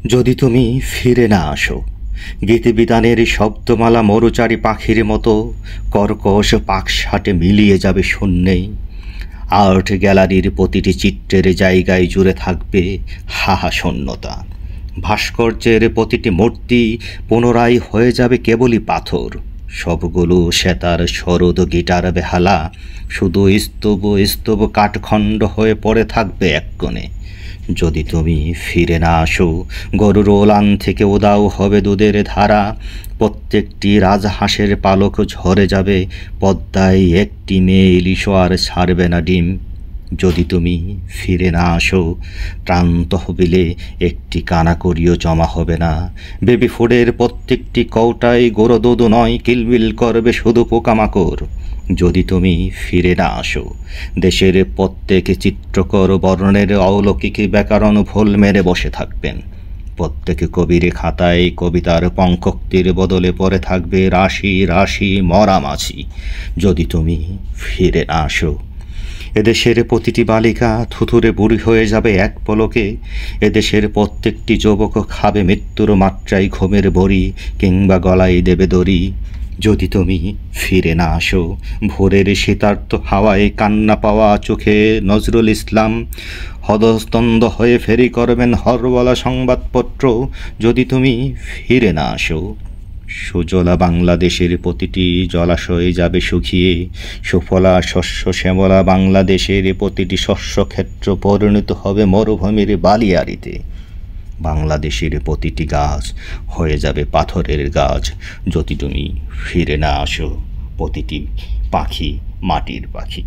যদি তুমি ফিরে না আসো, গীতবিতানের শব্দমালা মরুচারী পাখির মতো কর্কশ পাকসাটে মিলিয়ে যাবে শূন্যে। আর্ট গ্যালারির প্রতিটি চিত্রের জায়গায় জুড়ে থাকবে হাহা শূন্যতা। ভাস্কর্যের প্রতিটি মূর্তি পুনরায় হয়ে যাবে কেবলই পাথর। সবগুলো সেতার সরোদ গিটার বেহালা শুধু স্তব স্তব কাঠখণ্ড হয়ে পড়ে থাকবে এক কোণে। যদি তুমি ফিরে না আসো, গরুর ওলান থেকে উদাও হবে দুধের ধারা। প্রত্যেকটি রাজহাঁসের পালক ঝরে যাবে, পদ্মায় একটি মেয়ে ইলিশও আর ছাড়বে না ডিম। যদি তুমি ফিরে না আসো, প্রাণ তহবিলে একটি কানাকড়িও জমা হবে না। বেবি ফুডের প্রত্যেকটি কৌটায় গোরদুধ নয়, কিলবিল করবে শুধু পোকামাকড়। যদি তুমি ফিরে না আসো, দেশের প্রত্যেক চিত্রকর বর্ণের অলৌকিক ব্যাকরণ ভুল মেরে বসে থাকবেন। প্রত্যেক কবির খাতায় কবিতার পঙ্কক্তির বদলে পড়ে থাকবে রাশি রাশি মরা মাছি। যদি তুমি ফিরে না আসো, এদেশের প্রতিটি বালিকা থুথুরে বুড়ি হয়ে যাবে এক পলকে। এদেশের প্রত্যেকটি যুবক খাবে মৃত্যুর মাত্রায় ঘুমের বড়ি, কিংবা গলায় দেবে দড়ি। যদি তুমি ফিরে না আসো, ভোরের শীতার্ত হাওয়ায় কান্না পাওয়া চোখে নজরুল ইসলাম হতস্তন্দ হয়ে ফেরি করবেন হরবলা সংবাদপত্র। যদি তুমি ফিরে না আসো, সুজলা বাংলাদেশের প্রতিটি জলাশয়ে যাবে শুকিয়ে। সুফলা শস্য শ্যামলা বাংলাদেশের প্রতিটি শস্যক্ষেত্র পরিণত হবে মরুভূমির বালিয়াড়িতে। বাংলাদেশের প্রতিটি গাছ হয়ে যাবে পাথরের গাছ। যদি তুমি ফিরে না আসো, প্রতিটি পাখি মাটির পাখি।